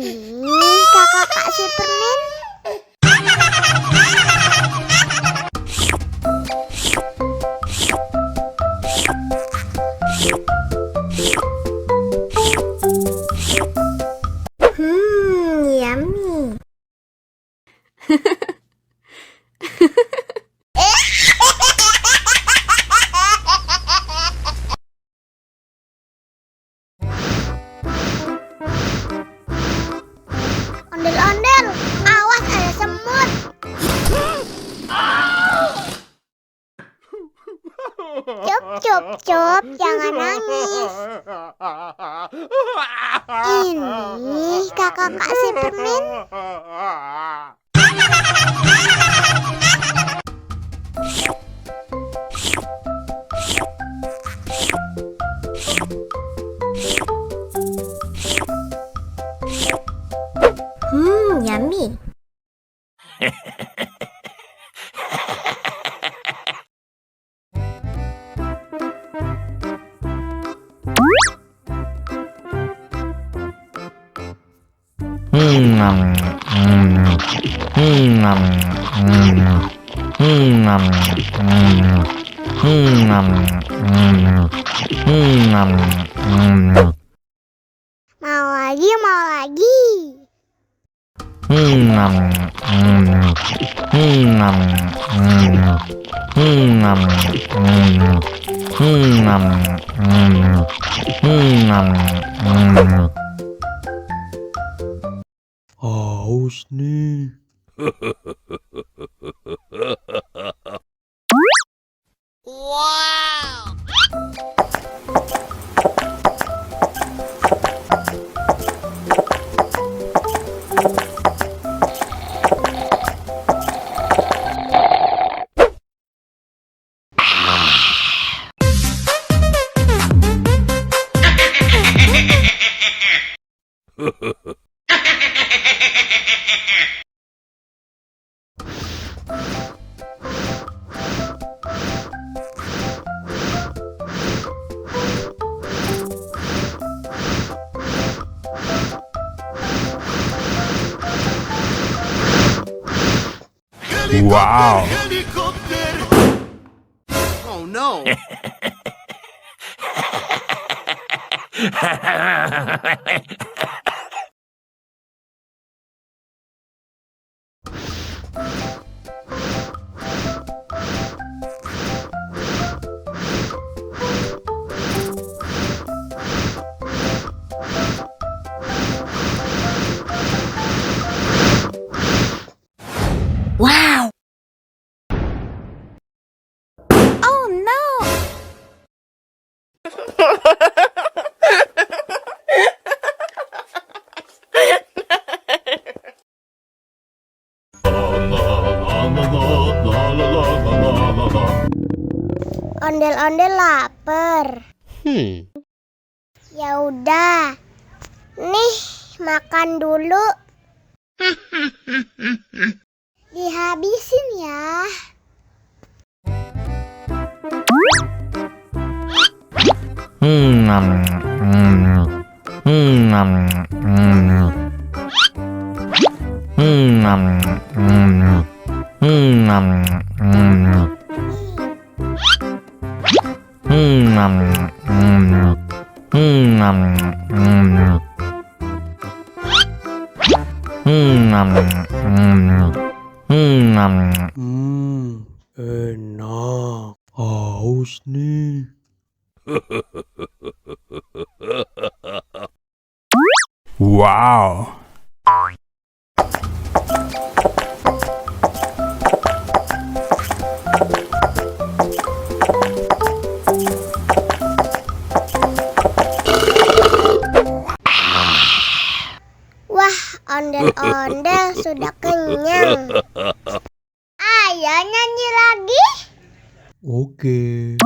Ini kakak kasih permen. Yummy. Ondel-ondel, awas ada semut. Cop, cop, cop, jangan nangis. Ini kakak kasih permen. Yummy. Mau lagi, mau lagi. Haus nih. Wow. Wow. Oh no. Wow. Oh no. Ondel-ondel lapar. Ya udah. Nih, makan dulu. Dihabisin ya. Enak. Haus nih. Wow. Wah, ondel-ondel sudah kenyang. Ayo nyanyi lagi. Oke.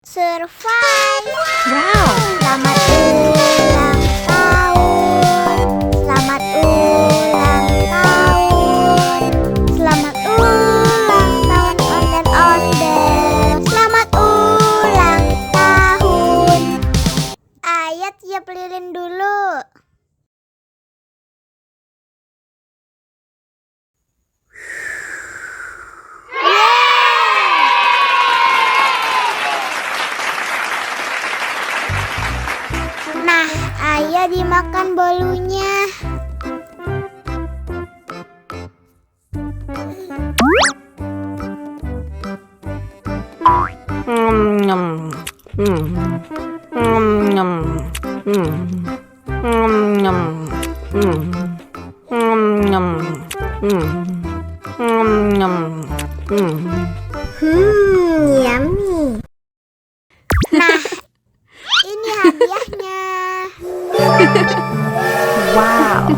Survive. Wow. Selamat ulang tahun. Selamat ulang tahun. Selamat ulang tahun ondel-ondel. Selamat ulang tahun. Ayah tiup lilin dulu. Nah, ayah dimakan bolunya. Yummy. Nah, ini hadiahnya. Wow.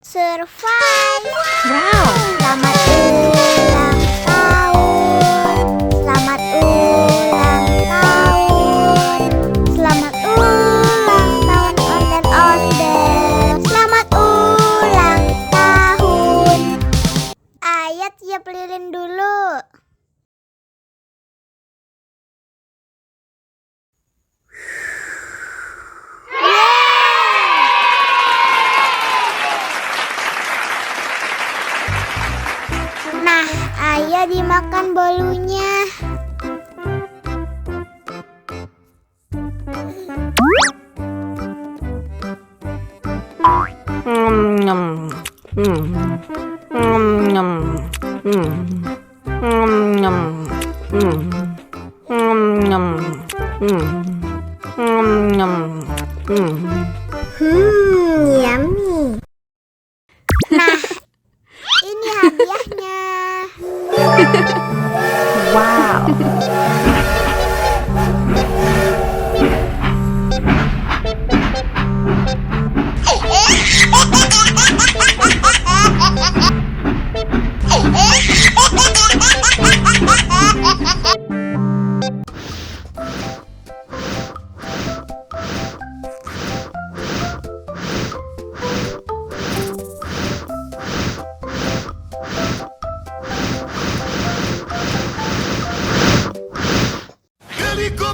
Survive. Wow. Selamat ulang tahun. Selamat ulang tahun. Selamat ulang tahun ondel-ondel. Selamat ulang tahun. Ayah tiup lilin dulu. Nah, ayah dimakan bolunya. Yummy. Nah, ini hadiahnya. Wow.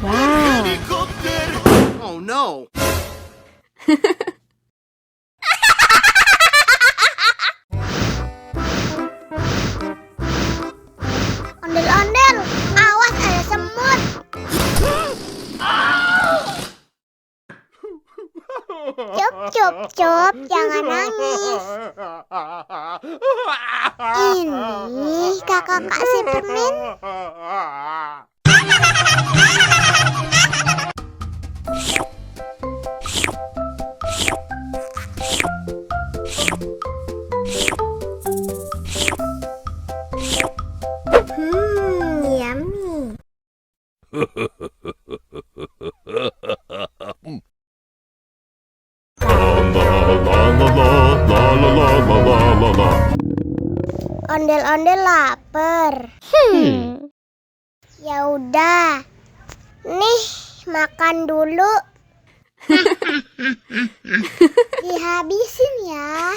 Helicopter! Oh no! Ondel-ondel, awas ada semut. Cup, cup, cup, jangan nangis. Ini kakak kasih permen. Yummy. Ondel-ondel lapar. Ya udah. Nih, makan dulu. Dihabisin ya.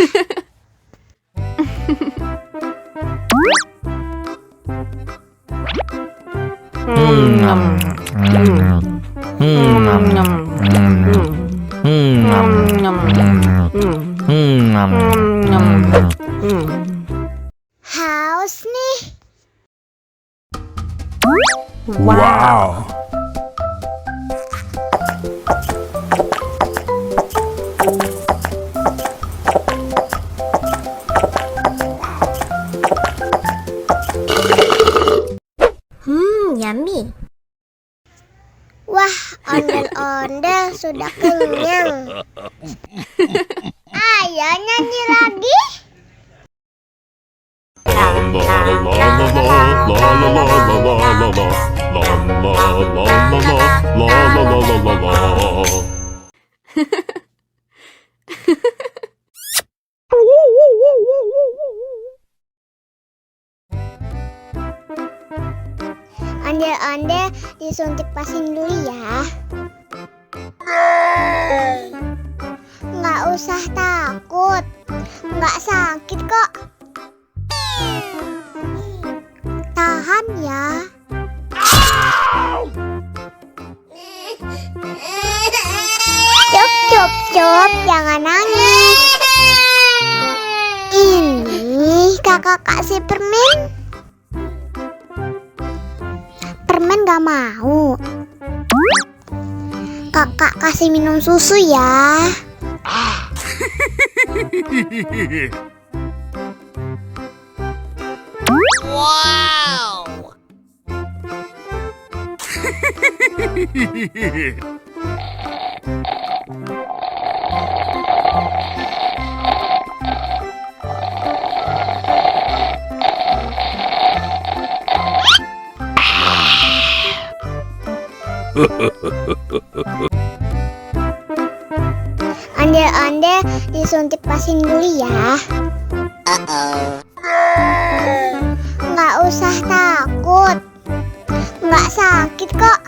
Haus nih. Wow. Yummy. Wah, ondel-ondel sudah kenyang. Ayo nyanyi lagi. Ondel-ondel disuntik vaksin dulu ya. Nggak usah takut, nggak sakit kok. Tahan ya. Cup, jangan nangis. Ini kakak kasih permen. Permen gak mau. Kakak kasih minum susu ya. Wow! Ondel-ondel disuntik vaksin dulu ya. Nggak usah takut, nggak sakit kok.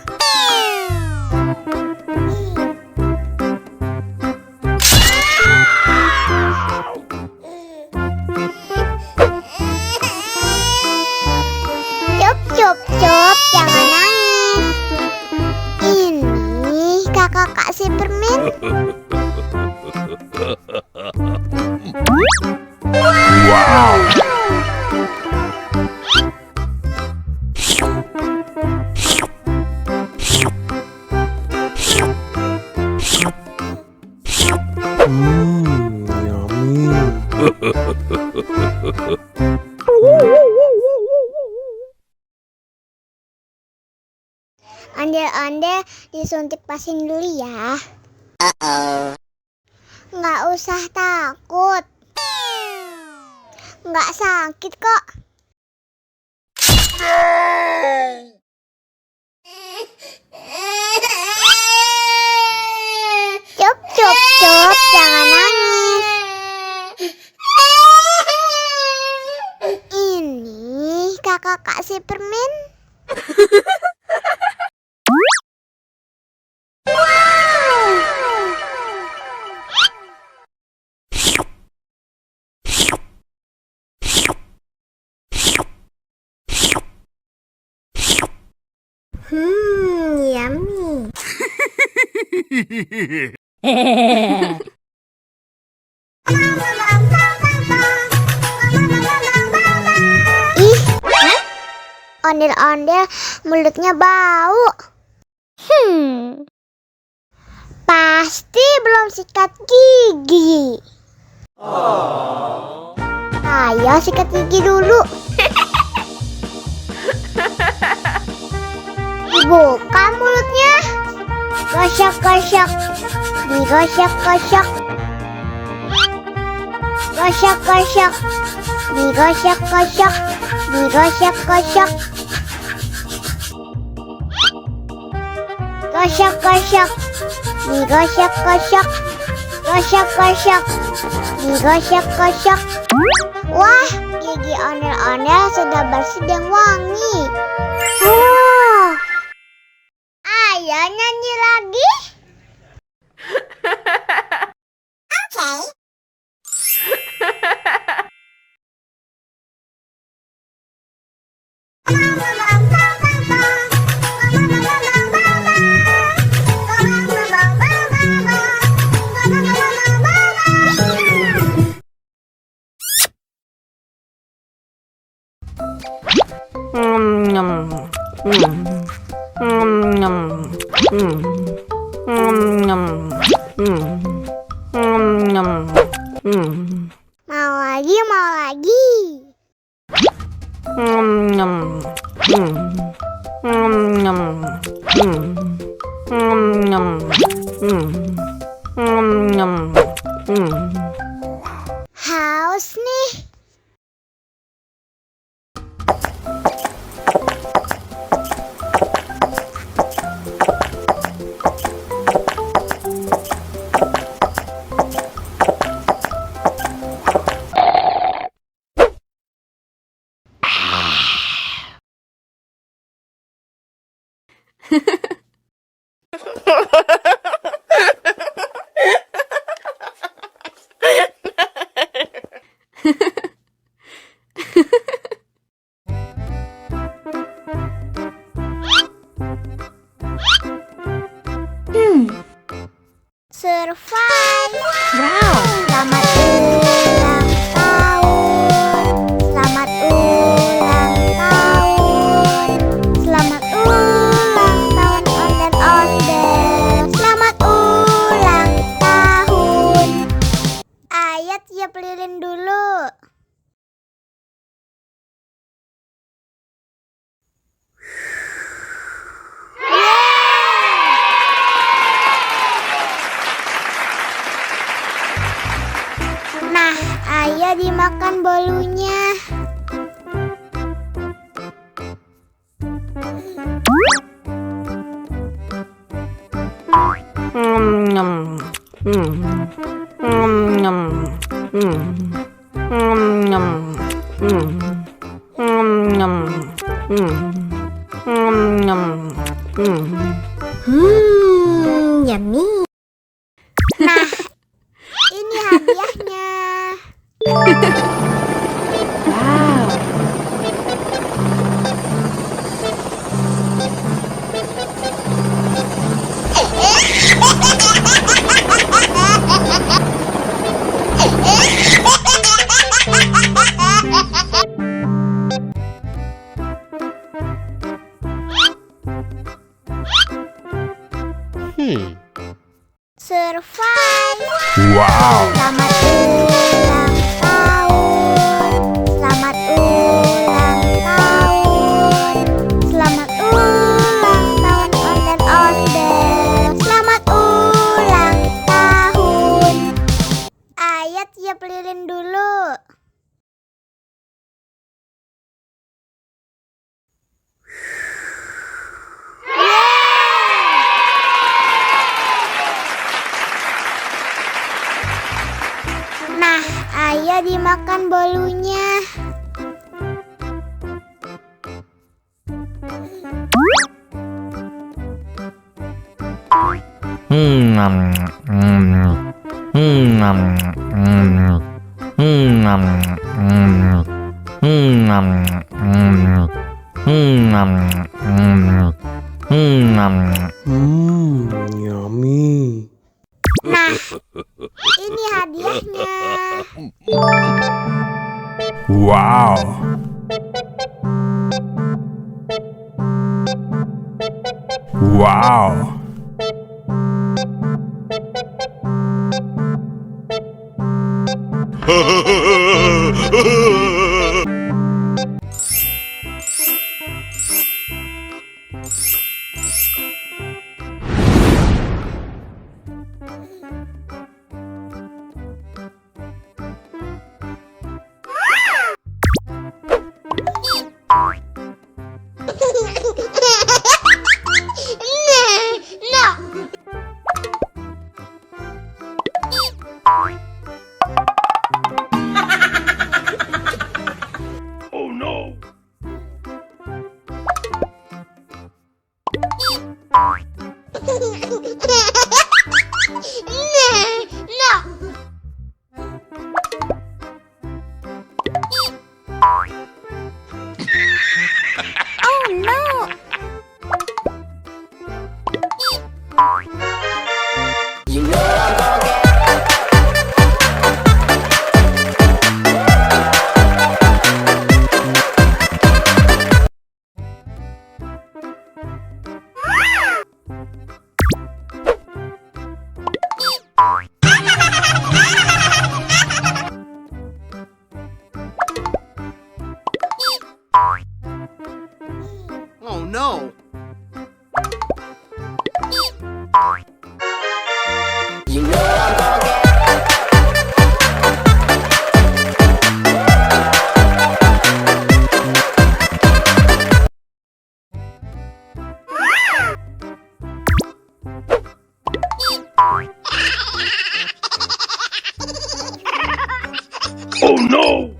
Cup, jangan nangis. Ini kakak kasih permen. Wow. Ondel-ondel disuntik vaksin dulu ya. Nggak usah takut, nggak sakit kok. Cup, jangan nangis. Ini kakak kasih permen. Yummy. Ih, ondel-ondel mulutnya bau. Pasti belum sikat gigi. Ayo sikat gigi dulu. Dibuka mulutnya. Gosok-gosok. Digosok-gosok. Gosok-gosok. Digosok-gosok. Digosok-gosok. Gosok-gosok. Digosok-gosok. Gosok-gosok. Digosok-gosok. Wah, gigi ondel-ondel sudah bersih dan wangi. Ayo nyanyi lagi. Oke. Mau lagi, mau lagi. Haus nih. Survive. Wow. Selamat ulang tahun. Selamat ulang tahun. Selamat ulang tahun ondel-ondel. Selamat ulang tahun. Ayat tiup lilin dulu. Nah, ayo dimakan bolunya. Yummy. Nah, ini hadiahnya. Wow. Survive. Wow. Selamat ulang tahun. Selamat ulang tahun. Selamat ulang tahun ondel-ondel. Selamat ulang tahun. Ayat tiup lilin dulu. Nah, ayo dimakan bolunya. Yummy. Nah, ini hadiahnya. Wow. Wow. No. Oh no. No. Oh no. Oh no! Oh no.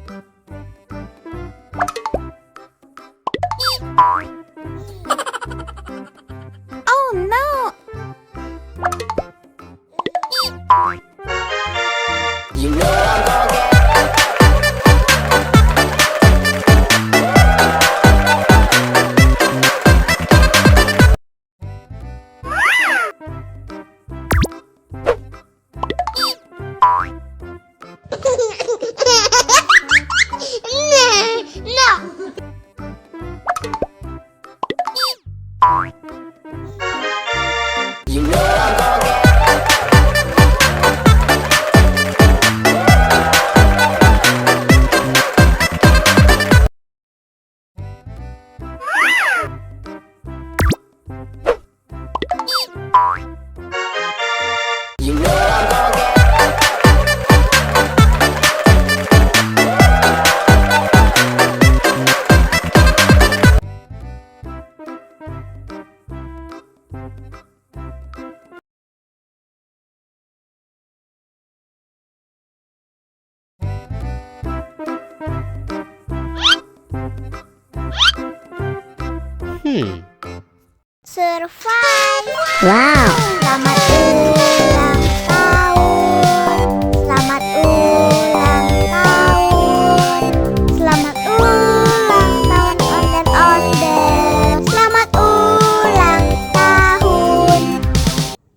Survive. Wow. Selamat ulang tahun. Selamat ulang tahun. Selamat ulang tahun Onden-Onden. Selamat ulang tahun.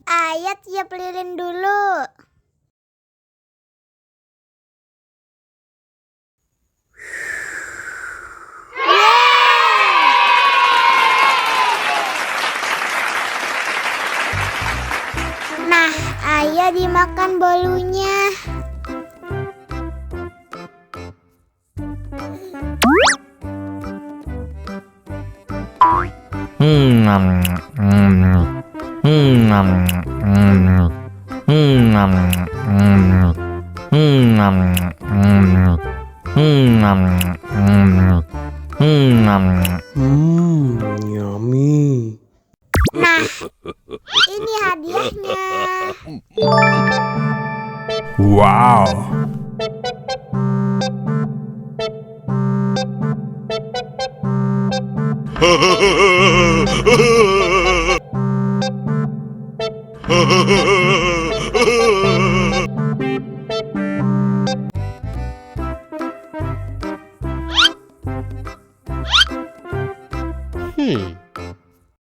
Ayat tiup lilin dulu. Nah, ayo dimakan bolunya. Yummy. Nah, ini hadiahnya. Wow.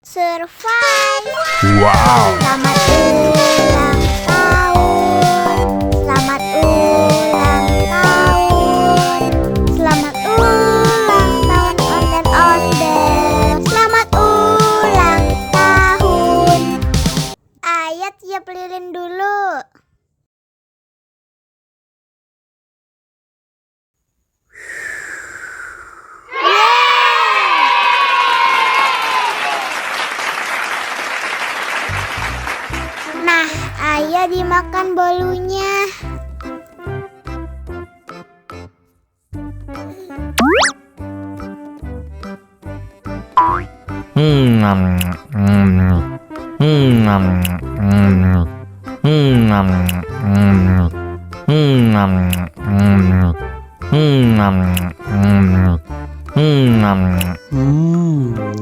Survive. Wow. Selamat ulang tahun. Selamat ulang tahun. Selamat ulang tahun Onden-Onden. Selamat ulang tahun. Ayat tiup lilin dulu. Nah, ayo dimakan bolunya.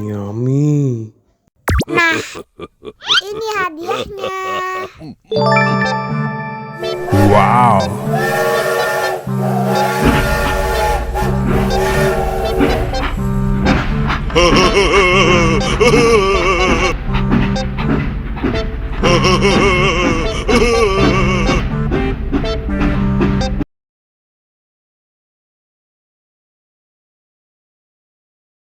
Yummy. Nah, ini hadiahnya. Wow.